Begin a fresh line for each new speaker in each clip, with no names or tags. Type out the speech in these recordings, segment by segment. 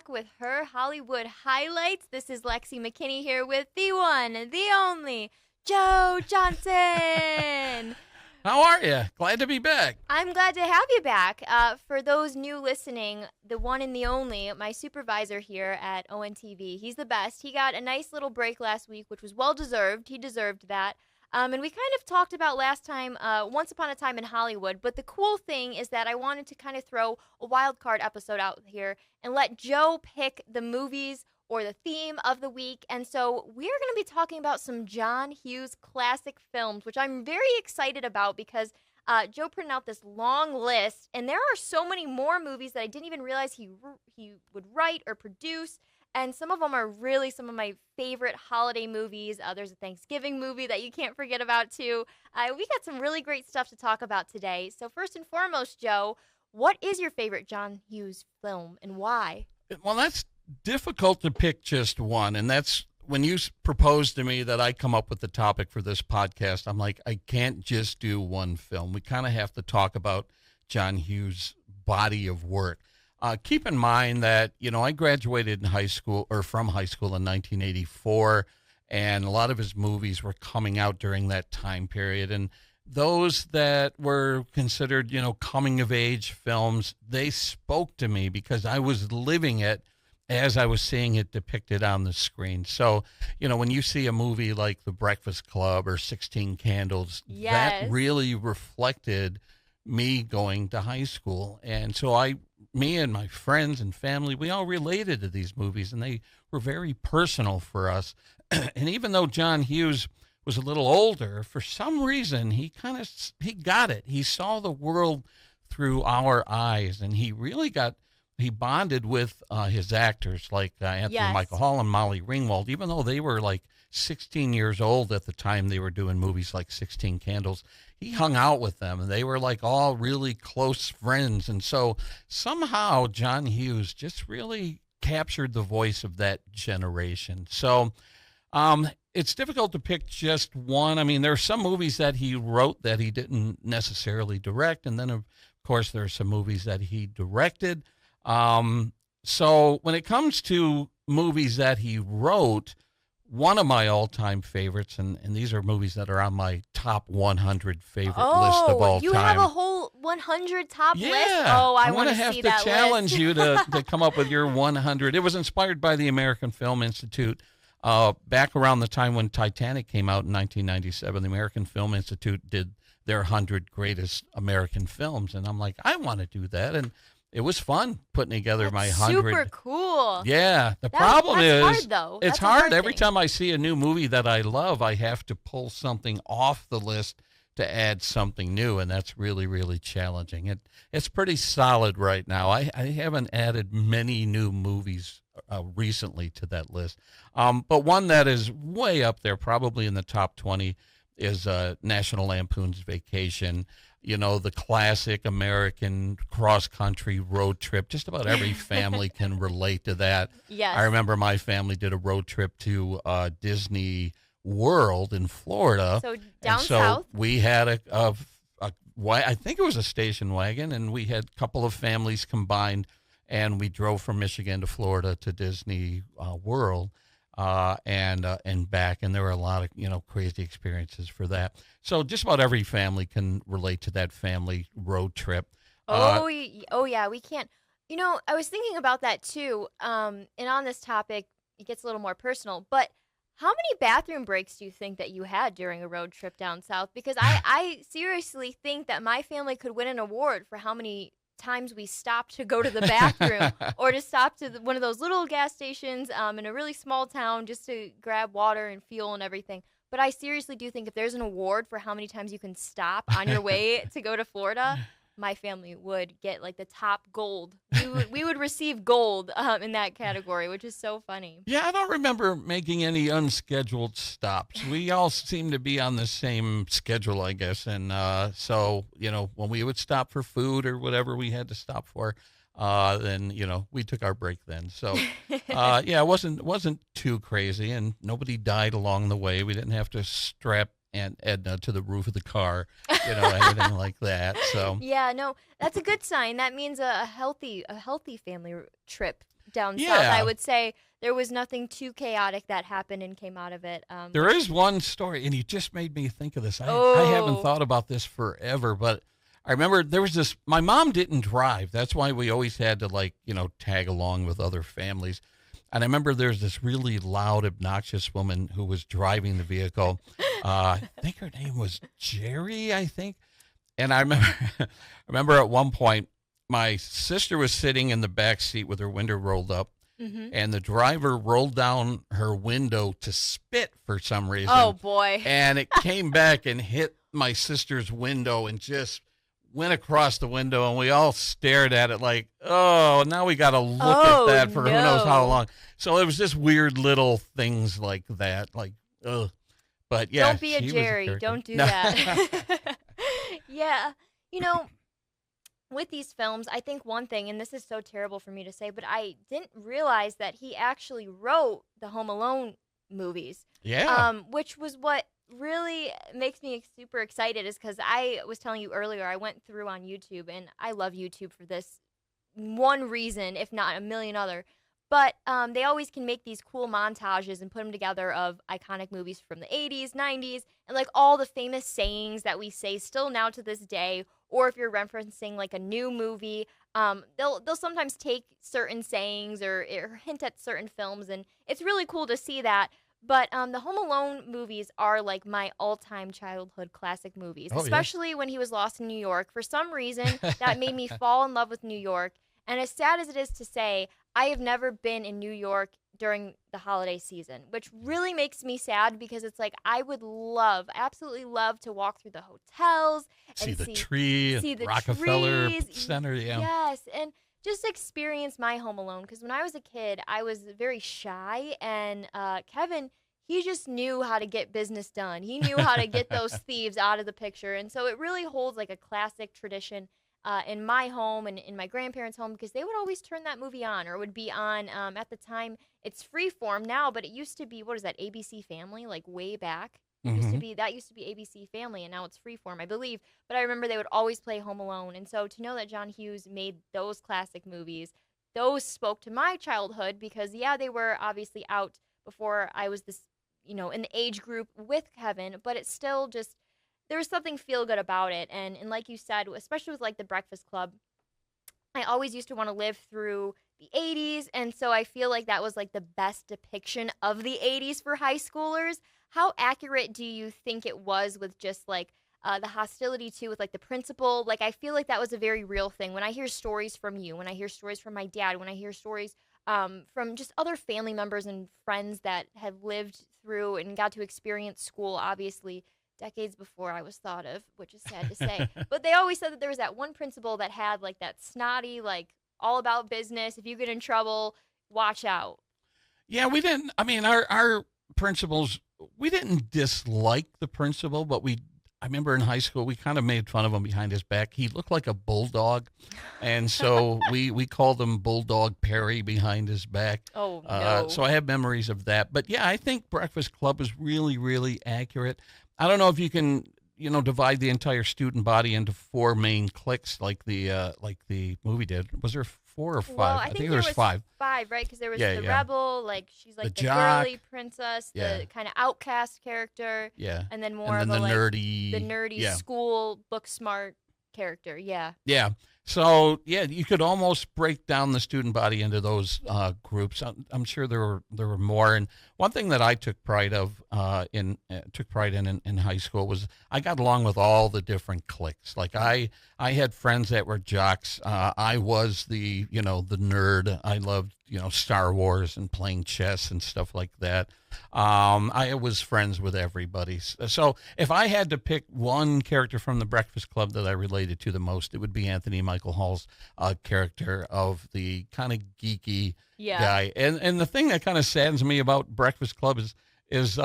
back with her Hollywood highlights. This is Lexi McKinney here with the one, the only, Joe Johnson.
How are you? Glad to be back.
I'm glad to have you back. For those new listening, the one and the only, my supervisor here at ONTV, he's the best. He got a nice little break last week, which was well-deserved. He deserved that. And we kind of talked about last time, Once Upon a Time in Hollywood. But the cool thing is that I wanted to kind of throw a wild card episode out here and let Joe pick the movies or the theme of the week. And so we're going to be talking about some John Hughes classic films, which I'm very excited about because Joe printed out this long list. And there are so many more movies that I didn't even realize he would write or produce. And some of them are really some of my favorite holiday movies. There's a Thanksgiving movie that you can't forget about, too. We got some really great stuff to talk about today. So first and foremost, Joe, what is your favorite John Hughes film and why?
Well, that's difficult to pick just one. And that's when you proposed to me that I come up with the topic for this podcast, I'm like, I can't just do one film. We kind of have to talk about John Hughes' body of work. Keep in mind that, I graduated from high school in 1984, and a lot of his movies were coming out during that time period. And those that were considered, coming of age films, they spoke to me because I was living it as I was seeing it depicted on the screen. So, when you see a movie like The Breakfast Club or 16 Candles,
yes,
that really reflected me going to high school. And so me and my friends and family, we all related to these movies, and they were very personal for us. And even though John Hughes was a little older, for some reason, he got it. He saw the world through our eyes, and he bonded with his actors like Anthony
Yes.
Michael Hall and Molly Ringwald, even though they were like 16 years old at the time they were doing movies like 16 Candles. He hung out with them, and they were like all really close friends. And so somehow John Hughes just really captured the voice of that generation. So it's difficult to pick just one. I mean, there are some movies that he wrote that he didn't necessarily direct. And then, of course, there are some movies that he directed. So when it comes to movies that he wrote, one of my all-time favorites, and these are movies that are on my top 100 favorite list of all time.
You have a whole 100 top list?
Yeah.
Oh, I want to see that
I'm going to have to challenge
list.
you to come up with your 100. It was inspired by the American Film Institute. Back around the time when Titanic came out in 1997, the American Film Institute did their 100 greatest American films. And I'm like, I want to do that. And it was fun putting together my 100.
Super cool.
Yeah. The problem is,
hard, though.
it's
That's a hard
Every
thing.
time I see a new movie that I love, I have to pull something off the list to add something new, and that's really, really challenging. It's pretty solid right now. I haven't added many new movies recently to that list. But one that is way up there, probably in the top 20, is National Lampoon's Vacation. The classic American cross-country road trip. Just about every family can relate to that.
Yes.
I remember my family did a road trip to Disney World in Florida.
So down
and so
south.
we had I think it was a station wagon, and we had a couple of families combined, and we drove from Michigan to Florida to Disney World. And back, and there were a lot of, crazy experiences for that. So just about every family can relate to that family road trip.
Oh yeah, we can't. I was thinking about that too. And on this topic, it gets a little more personal, but how many bathroom breaks do you think that you had during a road trip down south? Because I seriously think that my family could win an award for how many times we stopped to go to the bathroom or to stop to one of those little gas stations in a really small town just to grab water and fuel and everything. But I seriously do think if there's an award for how many times you can stop on your way to go to Florida, my family would get like the top gold. We would receive gold in that category, which is so funny.
Yeah, I don't remember making any unscheduled stops. We all seem to be on the same schedule, I guess. And so, when we would stop for food or whatever we had to stop for, then, we took our break then. So, yeah, it wasn't too crazy, and nobody died along the way. We didn't have to strap Aunt Edna to the roof of the car, anything like that. So
yeah, no, that's a good sign. That means a healthy family trip down south. I
Yeah,
would say there was nothing too chaotic that happened and came out of it.
there is one story, and you just made me think of this. I haven't
Oh.
thought about this forever, but I remember there was this. My mom didn't drive. That's why we always had to, like, tag along with other families. And I remember there's this really loud, obnoxious woman who was driving the vehicle. I think her name was Jerry, I think. And I remember, I remember at one point, my sister was sitting in the back seat with her window rolled up,
Hmm.
and the driver rolled down her window to spit for some reason.
Oh boy.
And it came back and hit my sister's window and just went across the window, and we all stared at it like, oh, now we got to look
Oh,
at that for who knows how
no.
long. So it was just weird little things like that, like, ugh. But yeah,
Don't be a
she was
Jerry.
character.
Don't do
No.
that. Yeah. You know, with these films, I think one thing, and this is so terrible for me to say, but I didn't realize that he actually wrote the Home Alone movies.
Yeah.
Which was what really makes me super excited, is because I was telling you earlier, I went through on YouTube, and I love YouTube for this one reason, if not a million other. But they always can make these cool montages and put them together of iconic movies from the 80s, 90s, and like all the famous sayings that we say still now to this day. Or if you're referencing like a new movie, they'll sometimes take certain sayings or hint at certain films, and it's really cool to see that. But the Home Alone movies are like my all-time childhood classic movies,
Oh, yeah.
especially when he was lost in New York. For some reason, that made me fall in love with New York. And as sad as it is to say, I have never been in New York during the holiday season, which really makes me sad because it's like I would love, absolutely love to walk through the hotels
See
and
the tree,
see the
Rockefeller
trees.
Center. Yeah.
Yes, and just experience my Home Alone, because when I was a kid, I was very shy, and Kevin, he just knew how to get business done. He knew how to get those thieves out of the picture, and so it really holds like a classic tradition in my home and in my grandparents' home, because they would always turn that movie on, or it would be on at the time. It's Freeform now, but it used to be, what is that, ABC Family, like way back. It used to
Hmm.
be, that used to be ABC Family, and now it's Freeform, I believe. But I remember they would always play Home Alone, and so to know that John Hughes made those classic movies, those spoke to my childhood, because yeah, they were obviously out before I was this, in the age group with Kevin, but it's still just, there was something feel good about it. And like you said, especially with like the Breakfast Club, I always used to want to live through the 80s, and so I feel like that was like the best depiction of the 80s for high schoolers. How accurate do you think it was with just like the hostility too, with like the principal? Like, I feel like that was a very real thing. When I hear stories from you, when I hear stories from my dad, when I hear stories from just other family members and friends that have lived through and got to experience school, obviously decades before I was thought of, which is sad to say. But they always said that there was that one principal that had like that snotty, like all about business. If you get in trouble, watch out.
Yeah, we didn't. I mean, our principals, we didn't dislike the principal, but I remember in high school, we kind of made fun of him behind his back. He looked like a bulldog. And so we called him Bulldog Perry behind his back.
Oh no.
So I have memories of that. But yeah, I think Breakfast Club is really, really accurate. I don't know if you can, divide the entire student body into four main cliques like the movie did. Was there four or five?
Well, I think
there was five.
five, right? Because there was
Yeah,
the
yeah.
rebel, like she's like the
jock.
girly princess,
Yeah.
the kind of outcast character,
Yeah.
and then more
And then
of a
the
like
nerdy.
the nerdy
Yeah.
school book smart character. Yeah.
Yeah. So yeah, you could almost break down the student body into those groups. I'm sure there were more. And one thing that I took pride in high school was I got along with all the different cliques. Like I had friends that were jocks. I was the nerd. I loved Star Wars and playing chess and stuff like that. I was friends with everybody. So if I had to pick one character from the Breakfast Club that I related to the most, it would be Anthony Michael Hall's character of the kind of geeky
Yeah.
guy. And the thing that kind of saddens me about Breakfast Club is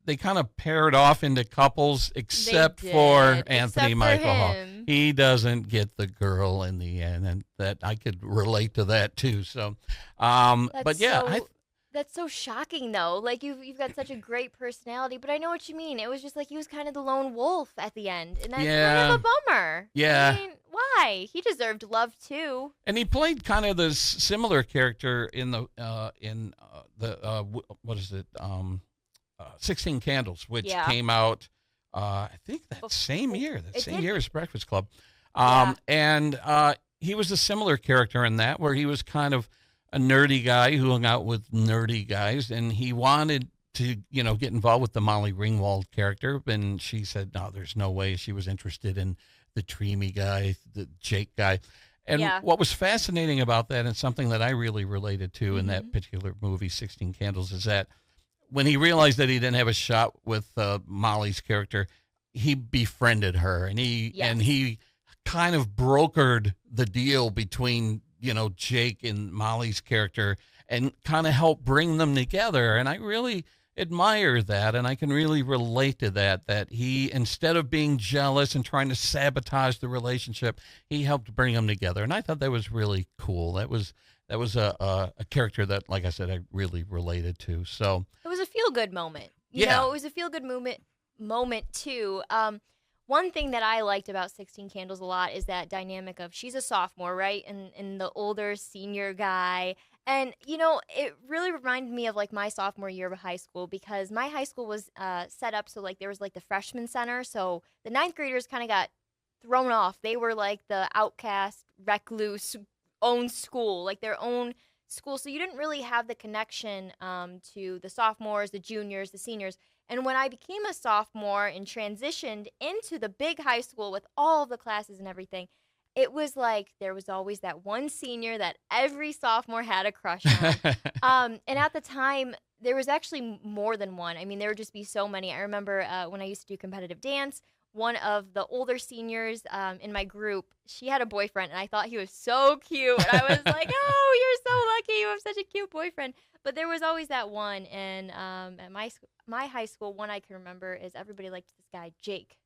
they kind of paired off into couples, except for
did,
Anthony
except for
Michael Hall.
him.
He doesn't get the girl in the end, and that I could relate to that too. So, but
That's
yeah,
so That's so shocking, though. Like you've got such a great personality, but I know what you mean. It was just like he was kind of the lone wolf at the end, and that's kind of
Yeah,
a bummer. I
yeah.
mean, why? He deserved love too.
And he played kind of this similar character in what is it? 16 Candles, which
Yeah.
came out I think that same
Before
year,
it did.
as Breakfast Club.
Yeah.
And he was a similar character in that, where he was kind of a nerdy guy who hung out with nerdy guys, and he wanted to, get involved with the Molly Ringwald character, and she said, no, there's no way. She was interested in the dreamy guy, the Jake guy. And
Yeah.
what was fascinating about that, and something that I really related to in that
Mhm.
particular movie, 16 Candles, is that when he realized that he didn't have a shot with Molly's character, he befriended her, and
Yes.
he kind of brokered the deal between Jake and Molly's character, and kind of helped bring them together. And I really admire that, and I can really relate to that. That he, instead of being jealous and trying to sabotage the relationship, he helped bring them together, and I thought that was really cool. That was a character that, like I said, I really related to. So
It was a feel good moment.
yeah.
It was a feel good moment too. One thing that I liked about 16 Candles a lot is that dynamic of she's a sophomore, right? And the older senior guy. And it really reminded me of like my sophomore year of high school, because my high school was set up so like there was like the freshman center, so the ninth graders kind of got thrown off. They were like the outcast, recluse, own school, like their own school. So you didn't really have the connection to the sophomores, the juniors, the seniors. And when I became a sophomore and transitioned into the big high school with all of the classes and everything, it was like there was always that one senior that every sophomore had a crush on. And at the time, there was actually more than one. I mean, there would just be so many. I remember when I used to do competitive dance, one of the older seniors in my group, she had a boyfriend, and I thought he was so cute. And I was like, "Oh, you're so lucky! You have such a cute boyfriend." But there was always that one, and at my high school, one I can remember is everybody liked this guy Jake.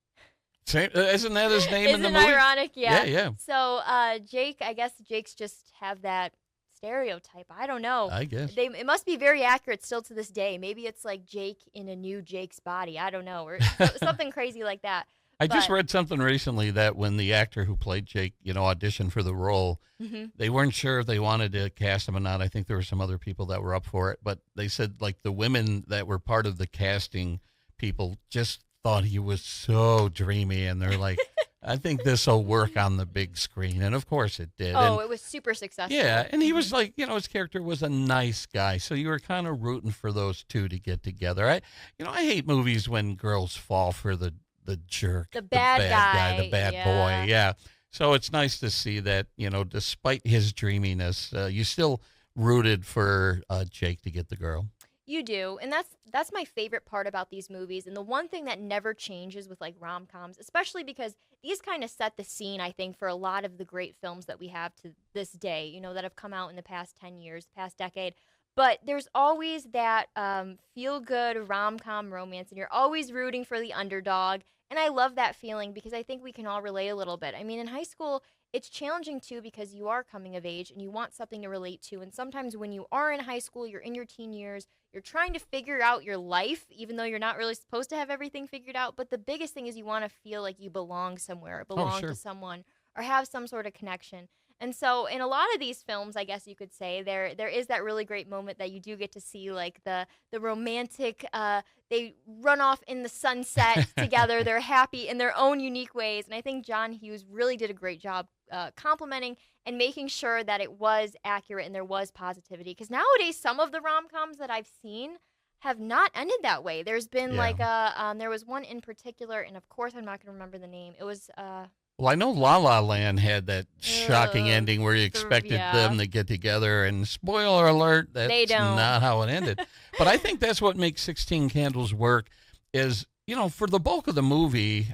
Same, isn't that his name in
Isn't
the
it
movie?
ironic?
Yeah,
Yeah.
yeah.
So Jake, I guess Jakes just have that stereotype. I don't know.
I guess.
It must be very accurate still to this day. Maybe it's like Jake in a new Jake's body. I don't know, or something crazy like that.
I just
But
read something recently that when the actor who played Jake, auditioned for the role,
mhm.
they weren't sure if they wanted to cast him or not. I think there were some other people that were up for it, but they said like the women that were part of the casting people just thought he was so dreamy, and they're like, I think this will work on the big screen. And of course it did.
Oh,
And
it was super successful.
yeah, and he was
Mhm.
like, his character was a nice guy, so you were kind of rooting for those two to get together. I hate movies when girls fall for the jerk,
The
the
bad
bad guy, the
guy,
bad
yeah.
boy. Yeah. So it's nice to see that, despite his dreaminess, you still rooted for Jake to get the girl.
You do, and that's my favorite part about these movies, and the one thing that never changes with like rom-coms, especially because these kind of set the scene, I think, for a lot of the great films that we have to this day, that have come out in the past 10 years, past decade. But there's always that feel-good rom-com romance, and you're always rooting for the underdog, and I love that feeling because I think we can all relate a little bit. I mean, in high school, it's challenging too because you are coming of age and you want something to relate to, and sometimes when you are in high school, you're in your teen years, you're trying to figure out your life, even though you're not really supposed to have everything figured out. But the biggest thing is you want to feel like you belong somewhere, or
Oh,
belong to
sure.
someone, or have some sort of connection. And so, in a lot of these films, I guess you could say there is that really great moment that you do get to see, like the romantic. They run off in the sunset together. They're happy in their own unique ways, and I think John Hughes really did a great job complimenting and making sure that it was accurate and there was positivity. Because nowadays, some of the rom coms that I've seen have not ended that way. There's been
Yeah.
like there was one in particular, and of course I'm not going to remember the name. It was
Well, I know La La Land had that shocking
uh,
ending where you expected
yeah,
them to get together, and spoiler alert,
they
that's
don't.
not how it ended. But I think that's what makes 16 Candles work is, for the bulk of the movie,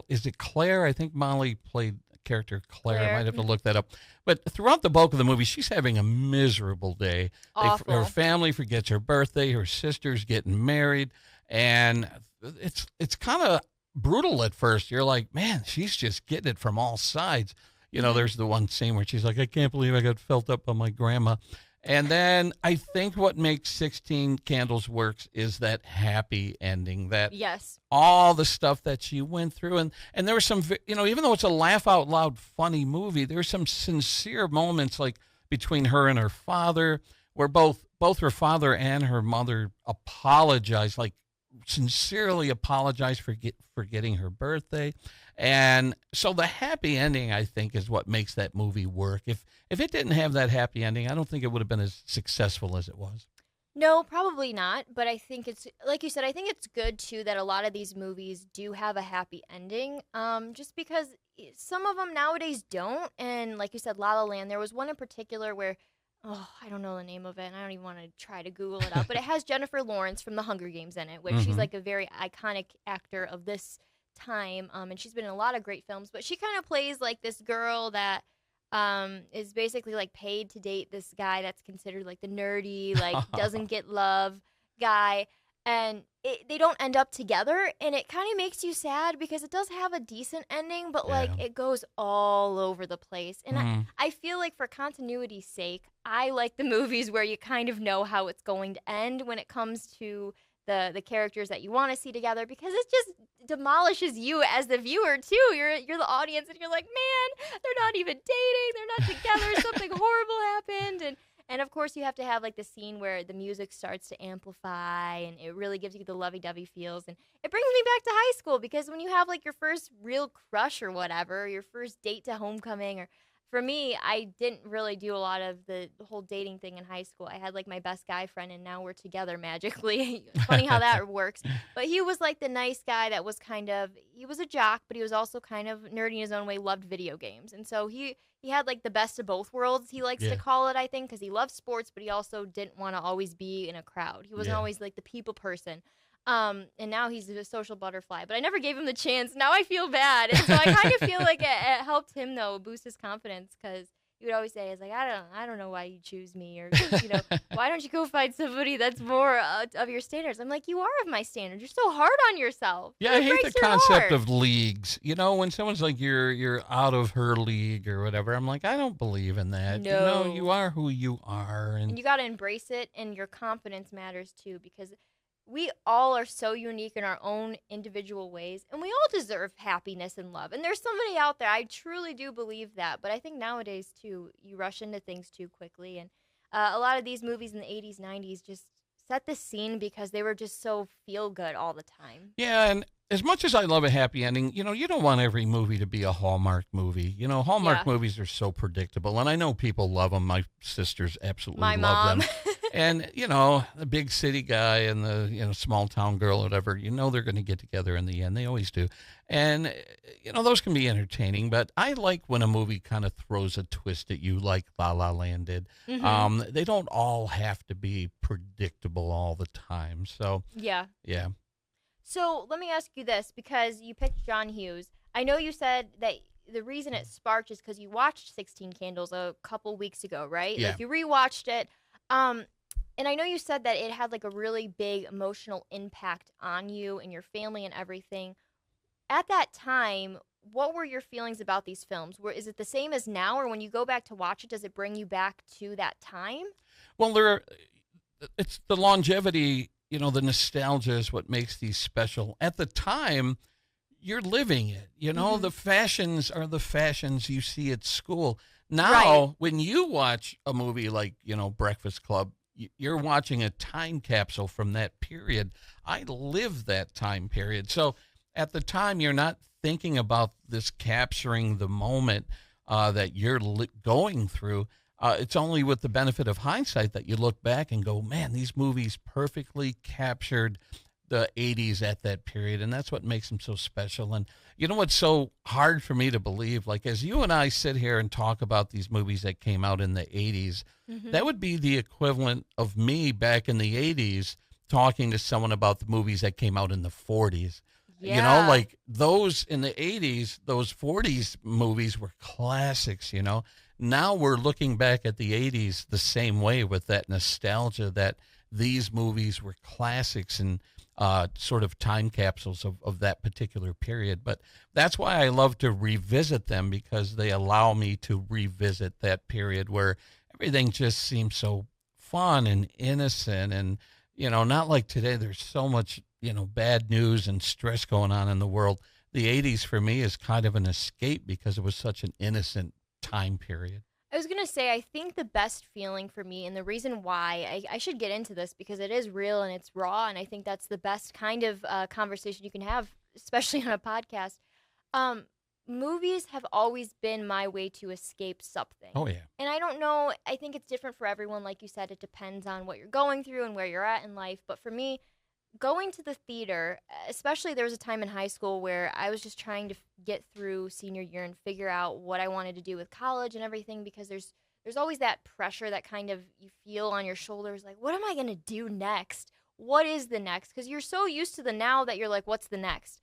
is it Claire? I think Molly played character Claire. I
Claire,
might have to look that up. But throughout the bulk of the movie, she's having a miserable day. Her
awful.
family forgets her birthday. Her sister's getting married, and it's kind of brutal at first. You're like, man, she's just getting it from all sides.
Mhm.
There's the one scene where she's like, I can't believe I got felt up by my grandma. And then I think what makes 16 Candles works is that happy ending, that
Yes.
all the stuff that she went through. And there were some, even though it's a laugh out loud funny movie, there's some sincere moments like between her and her father where both her father and her mother apologize, like sincerely apologize for forgetting her birthday. And so the happy ending, I think, is what makes that movie work. If it didn't have that happy ending, I don't think it would have been as successful as it was.
No, probably not. But I think it's like you said. I think it's good too that a lot of these movies do have a happy ending. Just because some of them nowadays don't. And like you said, La La Land. There was one in particular where, oh, I don't know the name of it, and I don't even want to try to Google it up. But it has Jennifer Lawrence from The Hunger Games in it, which she's
Hmm.
like a very iconic actor of this time. And she's been in a lot of great films. But she kind of plays like this girl that is basically like paid to date this guy that's considered like the nerdy, like doesn't get love guy. And they don't end up together. And it kind of makes you sad because it does have a decent ending, but like
Yeah.
it goes all over the place. And
Mm.
I feel like for continuity's sake, I like the movies where you kind of know how it's going to end when it comes to the characters that you want to see together because it just demolishes you as the viewer too. You're the audience and you're like, man, they're not even dating, they're not together, something horrible happened. And of course you have to have like the scene where the music starts to amplify and it really gives you the lovey-dovey feels. And it brings me back to high school because when you have like your first real crush or whatever, your first date to homecoming, or for me, I didn't really do a lot of the whole dating thing in high school. I had like my best guy friend, and now we're together magically. Funny how that works. But he was like the nice guy that was he was a jock, but he was also kind of nerdy in his own way, loved video games. And so he had like the best of both worlds, he likes to
Yeah.
call it, I think, because he loved sports, but he also didn't want to always be in a crowd. He wasn't
Yeah.
always like the people person. And now he's a social butterfly, but I never gave him the chance. Now I feel bad, and so I kind of feel like it helped him though boost his confidence because he would always say, "It's like I don't know why you choose me, or why don't you go find somebody that's more of your standards?" I'm like, "You are of my standards. You're so hard on yourself.
Yeah, I
It
hate the
breaks your
concept
heart."
of leagues. When someone's like you're out of her league or whatever, I'm like, I don't believe in that. You
No,
are who you are,
and
and
you got to embrace it, and your confidence matters too because we all are so unique in our own individual ways, and we all deserve happiness and love. And there's somebody out there, I truly do believe that. But I think nowadays too, you rush into things too quickly, and a lot of these movies in the 80s, 90s just set the scene because they were just so feel good all the time.
yeah, and as much as I love a happy ending, you don't want every movie to be a Hallmark movie. Hallmark
Yeah,
movies are so predictable, and I know people love them. My sisters absolutely
my
love
mom.
them. And, the big city guy and the, small town girl or whatever, they're going to get together in the end. They always do. And, those can be entertaining, but I like when a movie kind of throws a twist at you like La La Land did.
Hmm.
They don't all have to be predictable all the time. So,
Yeah.
yeah.
So let me ask you this because you picked John Hughes. I know you said that the reason it sparked is because you watched 16 Candles a couple weeks ago, right?
Yeah.
Like you rewatched it. Um, and I know you said that it had like a really big emotional impact on you and your family and everything. At that time, what were your feelings about these films? Is it the same as now, or when you go back to watch it, does it bring you back to that time?
Well, it's the longevity, the nostalgia is what makes these special. At the time, you're living it.
Mm-hmm.
The fashions are the fashions you see at school.
Right.
Now, when you watch a movie like, Breakfast Club, you're watching a time capsule from that period. I lived that time period. So at the time, you're not thinking about this capturing the moment that you're going through. It's only with the benefit of hindsight that you look back and go, man, these movies perfectly captured the 80s at that period. And that's what makes them so special. And you know what's so hard for me to believe? Like, as you and I sit here and talk about these movies that came out in the 80s,
Mm-hmm.
that would be the equivalent of me back in the 80s talking to someone about the movies that came out in the 40s.
Yeah.
Like those in the 80s, those 40s movies were classics. Now we're looking back at the 80s the same way with that nostalgia that these movies were classics and sort of time capsules of that particular period. But that's why I love to revisit them because they allow me to revisit that period where everything just seems so fun and innocent, and not like today. There's so much bad news and stress going on in the world. The 80s for me is kind of an escape because it was such an innocent time period.
I was gonna say, I think the best feeling for me, and the reason why I should get into this because it is real and it's raw, and I think that's the best kind of conversation you can have, especially on a podcast. Um, Movies have always been my way to escape something.
Oh yeah.
And I don't know, I think it's different for everyone. Like you said, it depends on what you're going through and where you're at in life. But for me, going to the theater, especially there was a time in high school where I was just trying to get through senior year and figure out what I wanted to do with college and everything because there's always that pressure that kind of you feel on your shoulders like what am I going to do next? What is the next? Cuz you're so used to the now that you're like what's the next?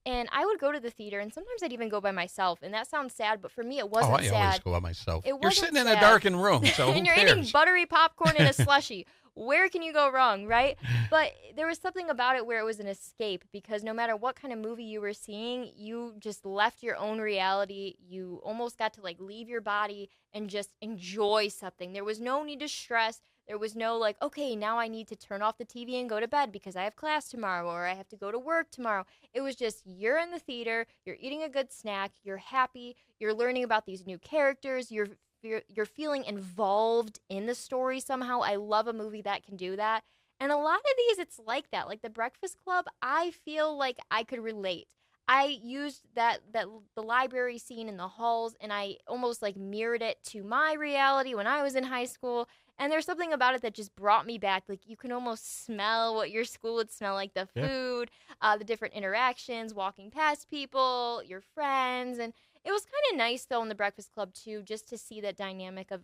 And I would go to the theater and sometimes I'd even go by myself and that sounds sad, but for me it
Oh,
wasn't
I
sad.
always go by myself.
It
You're
wasn't
sitting in
sad.
a darkened room, so who
and you're
cares?
eating buttery popcorn and a slushie. Where can you go wrong, right? But there was something about it where it was an escape because no matter what kind of movie you were seeing, you just left your own reality. You almost got to like leave your body and just enjoy something. There was no need to stress. There was no like, okay, now I need to turn off the TV and go to bed because I have class tomorrow or I have to go to work tomorrow. It was just you're in the theater, you're eating a good snack, you're happy, you're learning about these new characters, you're feeling involved in the story somehow. I love a movie that can do that. And a lot of these it's like that. Like The Breakfast Club, I feel like I could relate. I used that the library scene in the halls and I almost like mirrored it to my reality when I was in high school. And there's something about it that just brought me back. Like you can almost smell what your school would smell like, the
Yeah.
food, the different interactions, walking past people, your friends, and it was kind of nice though in the Breakfast Club too, just to see that dynamic of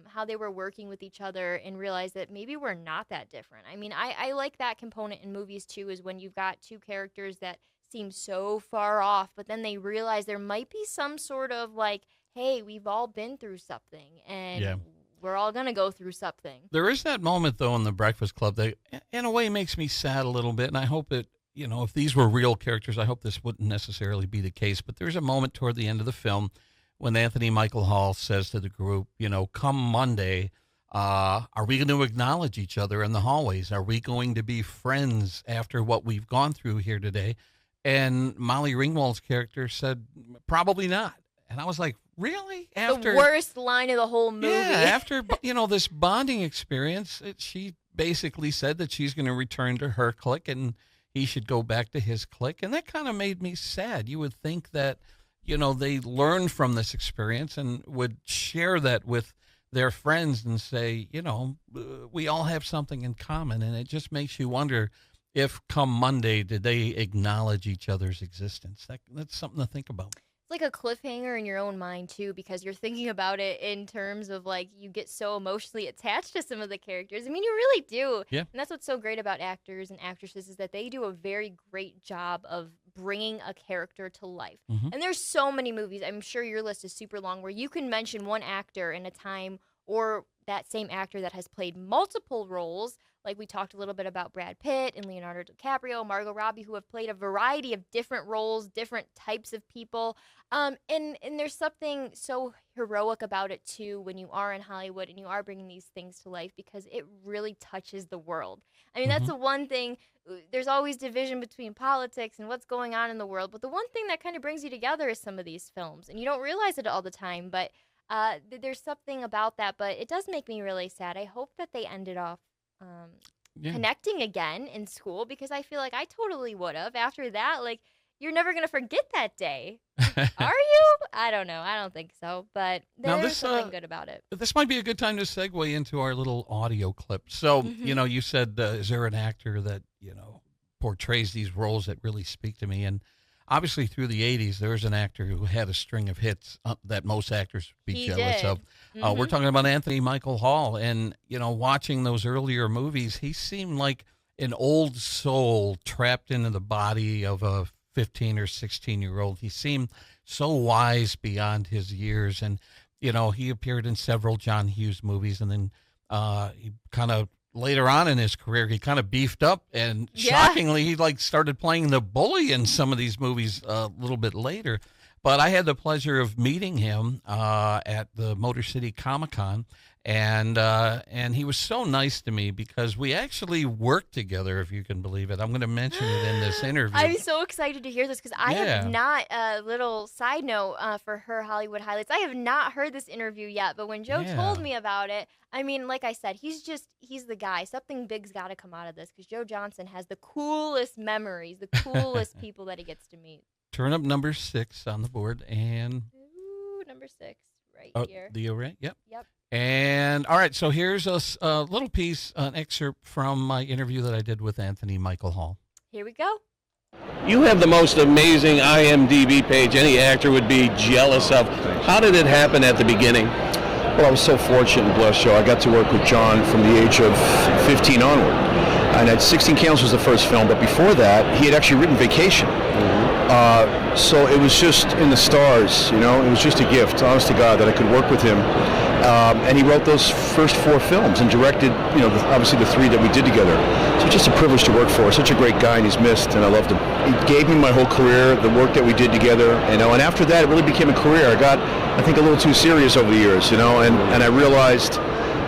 how they were working with each other and realize that maybe we're not that different. I mean, I like that component in movies too, is when you've got two characters that seem so far off, but then they realize there might be some sort of like, hey, we've all been through something and
Yeah.
we're all gonna go through something.
There is that moment, though, in The Breakfast Club that, in a way, makes me sad a little bit. And I hope it, if these were real characters, I hope this wouldn't necessarily be the case. But there's a moment toward the end of the film when Anthony Michael Hall says to the group, come Monday, are we going to acknowledge each other in the hallways? Are we going to be friends after what we've gone through here today? And Molly Ringwald's character said, probably not. And I was like, really?
The worst line of the whole movie.
Yeah, after this bonding experience, she basically said that she's going to return to her clique and he should go back to his clique. And that kind of made me sad. You would think that, they learned from this experience and would share that with their friends and say, we all have something in common. And it just makes you wonder if come Monday, did they acknowledge each other's existence? That's something to think about.
It's like a cliffhanger in your own mind too, because you're thinking about it in terms of like you get so emotionally attached to some of the characters. I mean, you really do.
Yeah.
And that's what's so great about actors and actresses is that they do a very great job of bringing a character to life.
Mm-hmm.
And there's so many movies. I'm sure your list is super long where you can mention one actor in a time or that same actor that has played multiple roles. Like we talked a little bit about Brad Pitt and Leonardo DiCaprio, Margot Robbie, who have played a variety of different roles, different types of people. And there's something so heroic about it too when you are in Hollywood and you are bringing these things to life because it really touches the world. I mean, that's the one thing. There's always division between politics and what's going on in the world, but the one thing that kind of brings you together is some of these films, and you don't realize it all the time, but there's something about that. But it does make me really sad. I hope that they ended off connecting again in school because I feel like I totally would have. After that, like, you're never going to forget that day. Are you? I don't know. I don't think so. But there's something good about it.
This might be a good time to segue into our little audio clip. So, you said, is there an actor that, portrays these roles that really speak to me? And obviously through the 80s, there's an actor who had a string of hits that most actors would be jealous of. We're talking about Anthony Michael Hall. And, watching those earlier movies, he seemed like an old soul trapped into the body of a 15 or 16-year-old. He seemed so wise beyond his years. And, he appeared in several John Hughes movies. And then he kind of later on in his career, he kind of beefed up. And shockingly, he started playing the bully in some of these movies a little bit later. But I had the pleasure of meeting him at the Motor City Comic Con. and he was so nice to me because we actually worked together, if you can believe it. I'm going to mention it in this interview.
I'm so excited to hear this because I have
Yeah,
not, a little side note for her Hollywood highlights. I have not heard this interview yet, but when Joe told
yeah.
me about it, I mean, like I said, he's the guy. Something big's got to come out of this because Joe Johnson has the coolest memories, the coolest people that he gets to meet.
Turn up number 6 on the board, and
Ooh, number 6, right here.
the array. Yep.
Yep.
And all right, so here's a little piece, an excerpt from my interview that I did with Anthony Michael Hall.
Here we go.
You have the most amazing IMDb page any actor would be jealous of. How did it happen at the beginning?
Well, I was so fortunate and blessed, Joe. I got to work with John from the age of 15 onward. And at 16 Candles was the first film, but before that, he had actually written Vacation. So it was just in the stars, you know. It was just a gift, honest to God, that I could work with him. And he wrote those first 4 films and directed, you know, obviously the 3 that we did together. So it's just a privilege to work for. Such a great guy, and he's missed, and I loved him. He gave me my whole career, the work that we did together, you know. And after that, it really became a career. I got, I think, a little too serious over the years, you know, and I realized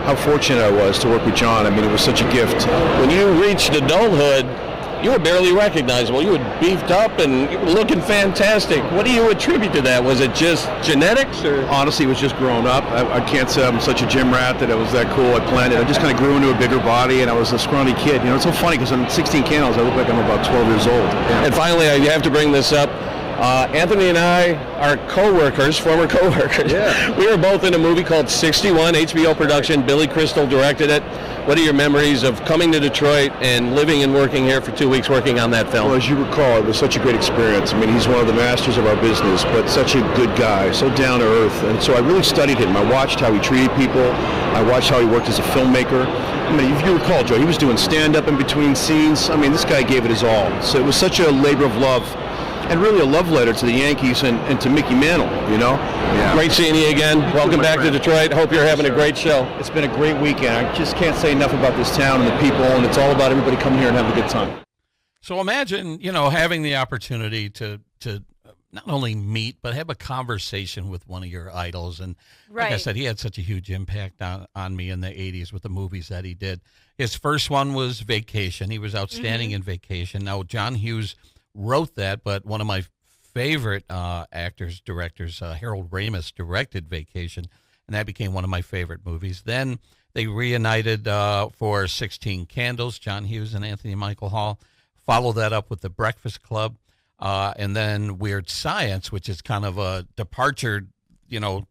how fortunate I was to work with John. I mean, it was such a gift.
When you reached adulthood, you were barely recognizable. You were beefed up and you were looking fantastic. What do you attribute to that? Was it just genetics, or?
Honestly, it was just growing up. I can't say I'm such a gym rat that it was that cool. I planned it. I just kind of grew into a bigger body, and I was a scrawny kid. You know, it's so funny because I'm 16 Candles. I look like I'm about 12 years old. Yeah.
And finally, I have to bring this up. Anthony and I are co-workers, former co-workers.
Yeah.
We were both in a movie called 61, HBO production. Billy Crystal directed it. What are your memories of coming to Detroit and living and working here for 2 weeks working on that film?
Well, as you recall, it was such a great experience. I mean, he's one of the masters of our business, but such a good guy, so down to earth. And so I really studied him. I watched how he treated people. I watched how he worked as a filmmaker. I mean, if you recall, Joe, he was doing stand-up in between scenes. I mean, this guy gave it his all. So it was such a labor of love. And really a love letter to the Yankees and to Mickey Mantle, you know?
Yeah. Great seeing you again. Welcome back to Detroit. Hope you're having a great show.
It's been a great weekend. I just can't say enough about this town and the people, and it's all about everybody coming here and having a good time.
So imagine, you know, having the opportunity to not only meet, but have a conversation with one of your idols. And like I said, he had such a huge impact on me in the 80s with the movies that he did. His first one was Vacation. He was outstanding in Vacation. Now, John Hughes wrote that, but one of my favorite directors, Harold Ramis, directed Vacation, and that became one of my favorite movies. Then they reunited for 16 Candles, John Hughes and Anthony Michael Hall. Follow that up with The Breakfast Club, and then Weird Science, which is kind of a departure, you know,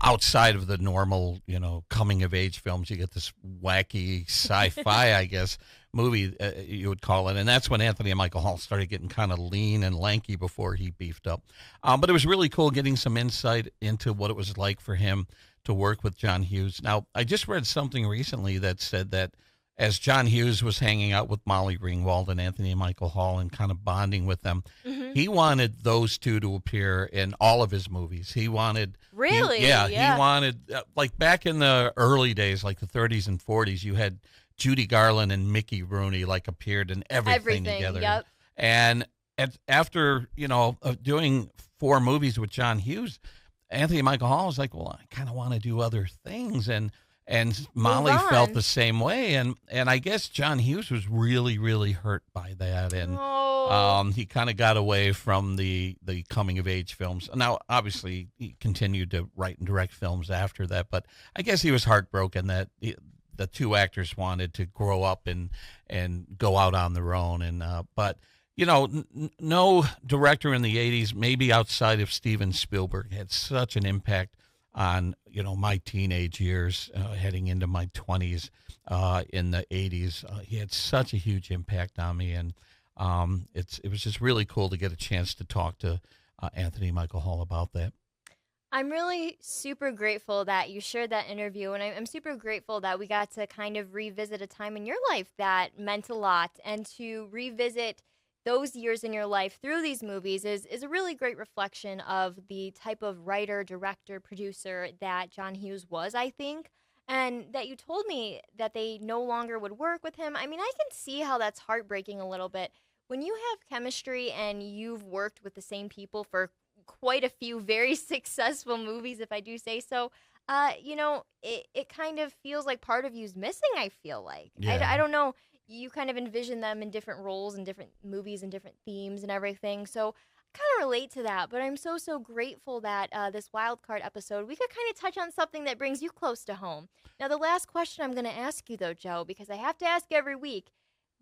outside of the normal, you know, coming of age films. You get this wacky sci-fi, I guess, movie you would call it, and that's when Anthony and Michael Hall started getting kind of lean and lanky before he beefed up. But it was really cool getting some insight into what it was like for him to work with John Hughes. Now, I just read something recently that said that as John Hughes was hanging out with Molly Ringwald and Anthony and Michael Hall and kind of bonding with them, he wanted those two to appear in all of his movies. He wanted...
Really?
He wanted, like back in the early days, like the 30s and 40s, you had Judy Garland and Mickey Rooney like appeared in everything together.
Yep.
And after, you know, doing 4 movies with John Hughes, Anthony Michael Hall was like, well, I kind of want to do other things. And Molly felt the same way. And I guess John Hughes was really, really hurt by that. And he kind of got away from the coming of age films. Now, obviously, he continued to write and direct films after that. But I guess he was heartbroken that the two actors wanted to grow up and go out on their own. And but, you know, no director in the 80s, maybe outside of Steven Spielberg, had such an impact on, you know, my teenage years, heading into my 20s in the 80s. He had such a huge impact on me, and it was just really cool to get a chance to talk to Anthony Michael Hall about that.
I'm really super grateful that you shared that interview, and I'm super grateful that we got to kind of revisit a time in your life that meant a lot, and to revisit those years in your life through these movies is a really great reflection of the type of writer, director, producer that John Hughes was, I think. And that you told me that they no longer would work with him. I mean, I can see how that's heartbreaking a little bit. When you have chemistry and you've worked with the same people for quite a few very successful movies, if I do say so, It kind of feels like part of you's missing, I feel like.
Yeah.
I don't know. You kind of envision them in different roles and different movies and different themes and everything. So I kind of relate to that. But I'm so, so grateful that this wild card episode, we could kind of touch on something that brings you close to home. Now, the last question I'm going to ask you, though, Joe, because I have to ask every week,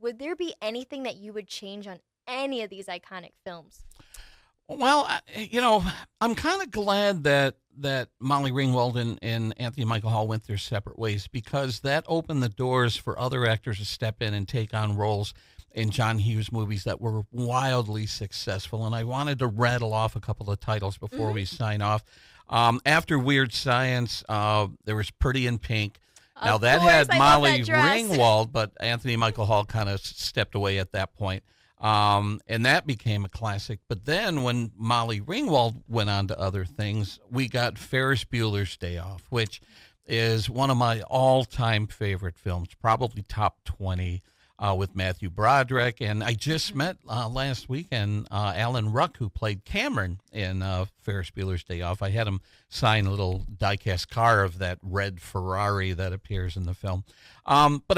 would there be anything that you would change on any of these iconic films?
Well, I'm kind of glad that Molly Ringwald and Anthony Michael Hall went their separate ways, because that opened the doors for other actors to step in and take on roles in John Hughes movies that were wildly successful. And I wanted to rattle off a couple of titles before we sign off. After Weird Science, there was Pretty in Pink. Now,
Of
that
course,
had
I love
Molly
that dress.
Ringwald, but Anthony Michael Hall kind of stepped away at that point. And that became a classic. But then when Molly Ringwald went on to other things, we got Ferris Bueller's Day Off, which is one of my all-time favorite films, probably top 20, with Matthew Broderick. And I just met last weekend Alan Ruck, who played Cameron in Ferris Bueller's Day Off. I had him sign a little die-cast car of that red Ferrari that appears in the film. But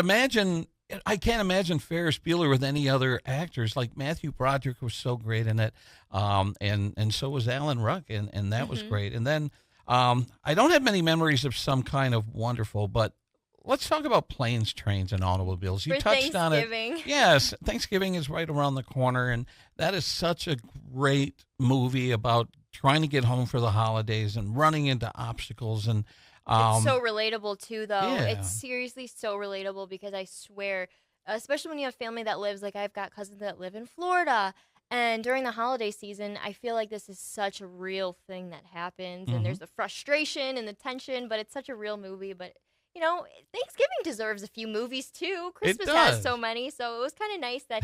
I can't imagine Ferris Bueller with any other actors. Like Matthew Broderick was so great in it, and so was Alan Ruck, and that was great. And then I don't have many memories of Some Kind of Wonderful, but let's talk about Planes, Trains, and Automobiles. You
For
touched on it.
Thanksgiving.
Yes, Thanksgiving is right around the corner, and that is such a great movie about trying to get home for the holidays and running into obstacles and.
It's so relatable too, though.
Yeah.
It's seriously so relatable because I swear, especially when you have family that lives, like I've got cousins that live in Florida, and during the holiday season, I feel like this is such a real thing that happens, and there's the frustration and the tension, but it's such a real movie. But Thanksgiving deserves a few movies too. Christmas has
does.
so many, so it was kind of nice that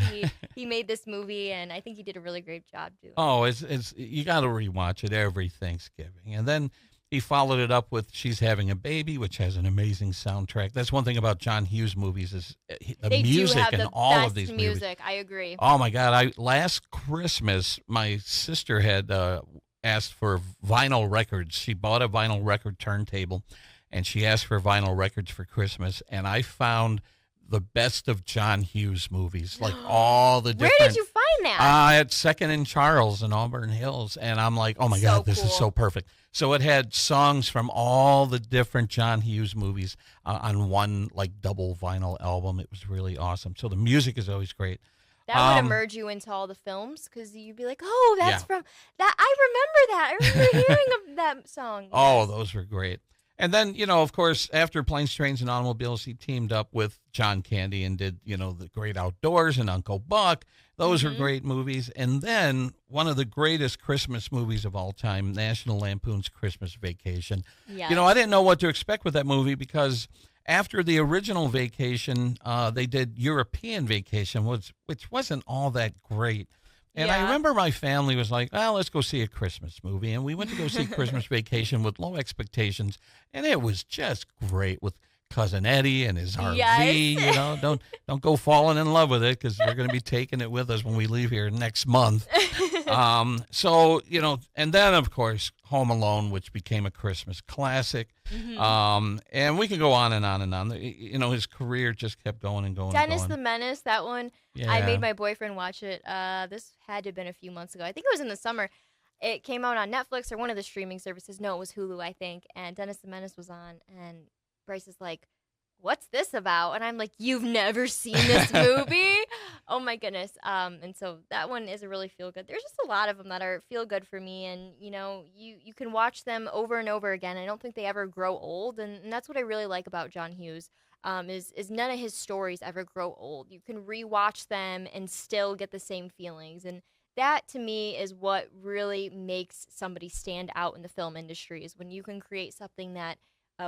he made this movie, and I think he did a really great job doing.
Oh, it's you got to rewatch it every Thanksgiving, and then he followed it up with She's Having a Baby, which has an amazing soundtrack. That's one thing about John Hughes movies is the
They
music
do have
in
the
all
best
of these
music.
movies.
I agree.
Oh my God! Last Christmas, my sister had asked for vinyl records. She bought a vinyl record turntable, and she asked for vinyl records for Christmas. And I found the best of John Hughes movies, like all the different.
Where did you find that?
At Second and Charles in Auburn Hills, and I'm like, oh my
So
God, this is
cool.
so perfect. So it had songs from all the different John Hughes movies on one like double vinyl album. It was really awesome. So the music is always great.
That would emerge you into all the films because you'd be like, oh, that's
Yeah.
from that. I remember that. I remember hearing of that song.
Oh,
Yes.
those were great. And then, of course, after Planes, Trains, and Automobiles, he teamed up with John Candy and did, The Great Outdoors and Uncle Buck. Those are great movies. And then one of the greatest Christmas movies of all time, National Lampoon's Christmas Vacation.
Yes.
I didn't know what to expect with that movie because after the original Vacation, they did European Vacation, which wasn't all that great. And I
Yeah.
remember my family was like, well, let's go see a Christmas movie. And we went to go see Christmas Vacation with low expectations. And it was just great with Cousin Eddie and his RV.
Yes.
Don't go falling in love with it because we're going to be taking it with us when we leave here next month. And then, of course, Home Alone, which became a Christmas classic. And we could go on and on and on. His career just kept going and going
Dennis
and
the
going.
Menace, that one.
Yeah.
I made my boyfriend watch it. This had to have been a few months ago. I think it was in the summer. It came out on Netflix or one of the streaming services. No, it was Hulu, I think. And Dennis the Menace was on. And Bryce is like, what's this about? And I'm like, you've never seen this movie? Oh my goodness. And so that one is a really feel good. There's just a lot of them that are feel good for me. And, you can watch them over and over again. I don't think they ever grow old. And that's what I really like about John Hughes. Is none of his stories ever grow old. You can rewatch them and still get the same feelings. And that to me is what really makes somebody stand out in the film industry is when you can create something that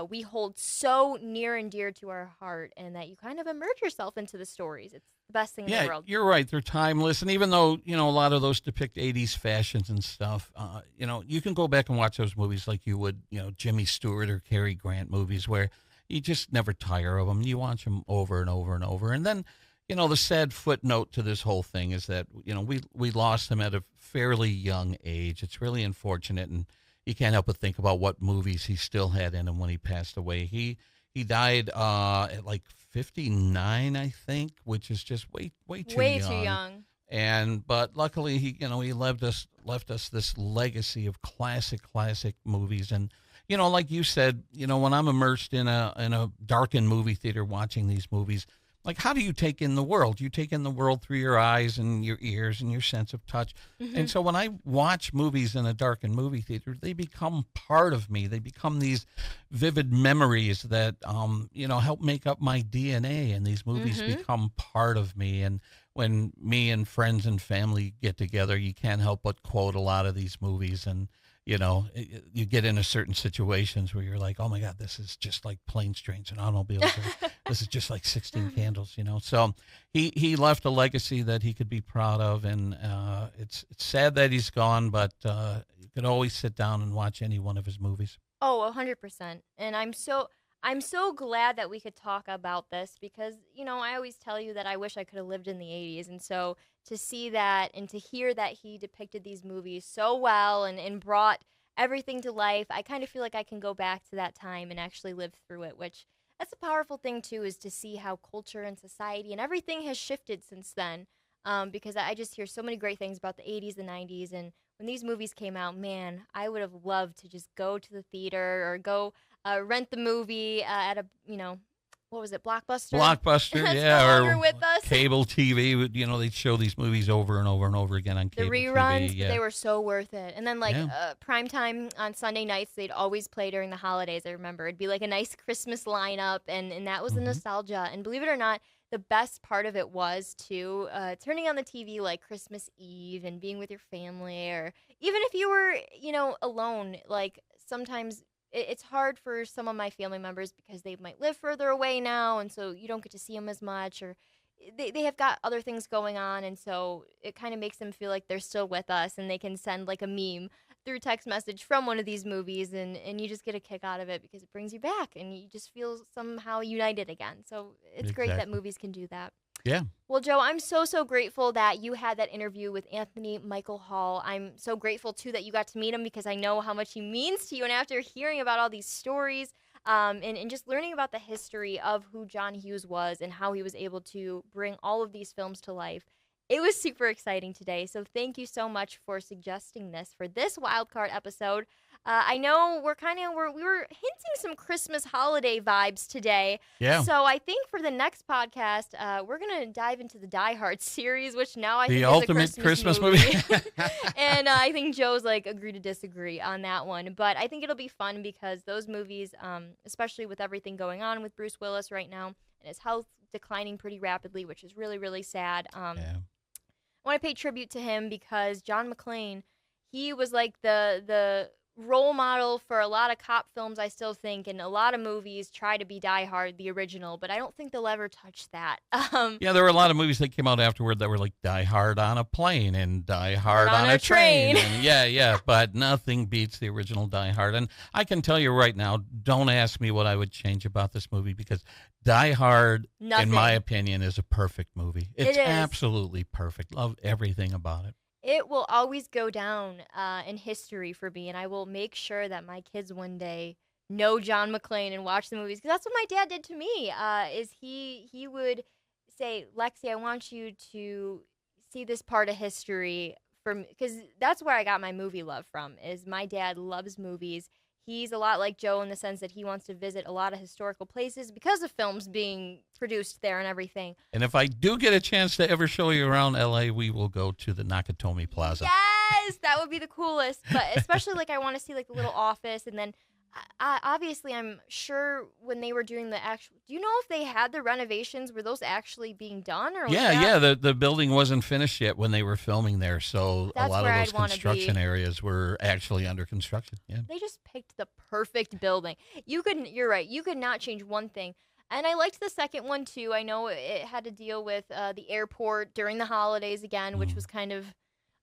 we hold so near and dear to our heart and that you kind of immerse yourself into the stories. It's the best thing in the world.
You're right. They're timeless. And even though, a lot of those depict 80s fashions and stuff, you can go back and watch those movies like you would, Jimmy Stewart or Cary Grant movies where you just never tire of them. You watch them over and over and over. And then, the sad footnote to this whole thing is that, we lost him at a fairly young age. It's really unfortunate. And, you can't help but think about what movies he still had in him when he passed away. He died at like 59, I think, which is just way too
Way too
young.
young.
But luckily he left us this legacy of classic movies. And like you said, when I'm immersed in a darkened movie theater watching these movies, like, how do you take in the world? You take in the world through your eyes and your ears and your sense of touch. And so when I watch movies in a darkened movie theater, they become part of me. They become these vivid memories that help make up my DNA, and these movies become part of me. And when me and friends and family get together, you can't help but quote a lot of these movies. And you get into certain situations where you're like, oh my God, this is just like Planes, Trains, and Automobiles. This is just like 16 Candles, So he left a legacy that he could be proud of, and it's sad that he's gone, but you could always sit down and watch any one of his movies.
Oh, 100%. And I'm so glad that we could talk about this because, I always tell you that I wish I could have lived in the 80s. And so to see that and to hear that he depicted these movies so well and brought everything to life, I kind of feel like I can go back to that time and actually live through it, which that's a powerful thing, too, is to see how culture and society and everything has shifted since then. Because I just hear so many great things about the 80s and 90s. And when these movies came out, man, I would have loved to just go to the theater or go rent the movie at a, what was it, Blockbuster?
Blockbuster,
That's
yeah,
no longer
or
with us.
cable TV. They'd show these movies over and over and over again on
The
cable
reruns,
TV.
but they were so worth it. And then,
Yeah.
primetime on Sunday nights, they'd always play during the holidays, I remember. It'd be like a nice Christmas lineup, and that was the nostalgia. And believe it or not, the best part of it was, too, turning on the TV, like, Christmas Eve and being with your family, or even if you were, alone, like, sometimes it's hard for some of my family members because they might live further away now, and so you don't get to see them as much, or they have got other things going on, and so it kind of makes them feel like they're still with us, and they can send like a meme through text message from one of these movies, and you just get a kick out of it because it brings you back, and you just feel somehow united again. So it's great that
Exactly.
movies can do that.
Yeah.
Well, Joe, I'm so grateful that you had that interview with Anthony Michael Hall. I'm so grateful, too, that you got to meet him because I know how much he means to you. And after hearing about all these stories and just learning about the history of who John Hughes was and how he was able to bring all of these films to life, it was super exciting today. So thank you so much for suggesting this for this Wildcard episode. I know we were hinting some Christmas holiday vibes today.
Yeah.
So I think for the next podcast, we're gonna dive into the Die Hard series, which now I think
The
is
ultimate
a
Christmas movie.
And I think Joe's like agree to disagree on that one. But I think it'll be fun because those movies, especially with everything going on with Bruce Willis right now and his health declining pretty rapidly, which is really sad.
Yeah.
I want to pay tribute to him because John McClane, he was like the role model for a lot of cop films, I still think, and a lot of movies try to be Die Hard, the original, but I don't think they'll ever touch that.
Yeah, there were a lot of movies that came out afterward that were like Die Hard on a plane and Die Hard on a train. And yeah, but nothing beats the original Die Hard. And I can tell you right now, don't ask me what I would change about this movie because Die Hard,
Nothing.
in my opinion, is a perfect movie. It's
It is.
absolutely perfect. Love everything about it.
It will always go down in history for me, and I will make sure that my kids one day know John McClane and watch the movies because that's what my dad did to me. Is he would say, Lexi, I want you to see this part of history from because that's where I got my movie love from. Is my dad loves movies. He's a lot like Joe in the sense that he wants to visit a lot of historical places because of films being produced there and everything.
And if I do get a chance to ever show you around L.A., we will go to the Nakatomi Plaza.
Yes, that would be the coolest. But especially like I want to see like the little office, and then obviously I'm sure when they were doing the actual. Do you know if they had the renovations? Were those actually being done? Or was
Yeah. The building wasn't finished yet when they were filming there, so
That's
a lot
where
of
I'd
those
wanna
construction
be.
areas were actually under construction. Yeah.
They just picked the perfect building. You're right. You could not change one thing. And I liked the second one too. I know it had to deal with the airport during the holidays again, which was kind of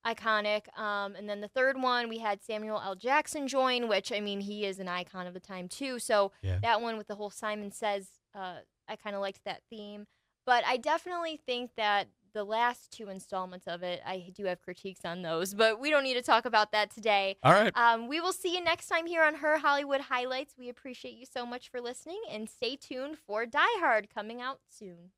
iconic. And then the third one, we had Samuel L. Jackson join, which, I mean, he is an icon of the time, too. So
Yeah.
that one with the whole Simon Says, I kind of liked that theme. But I definitely think that the last two installments of it, I do have critiques on those, but we don't need to talk about that today.
All right.
We will see you next time here on Her Hollywood Highlights. We appreciate you so much for listening, and stay tuned for Die Hard coming out soon.